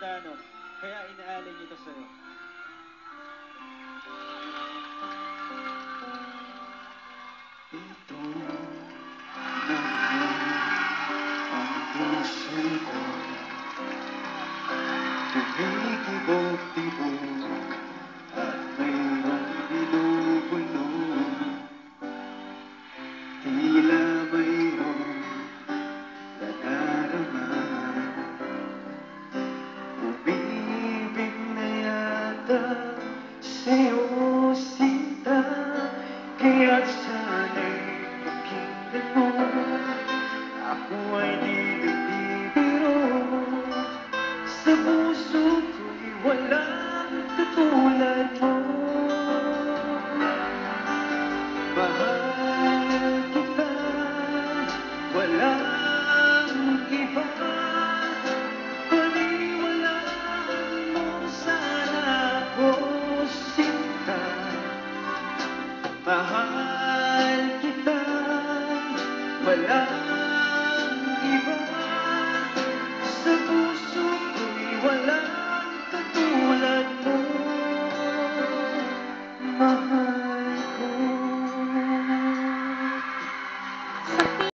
ano, kaya inaalay niyo to sa'yo. Ito naman ang puso ko, tumikibok-tibok at mayroong binubulong. Tila mayroong nadarama, umibig na yata sa'yo.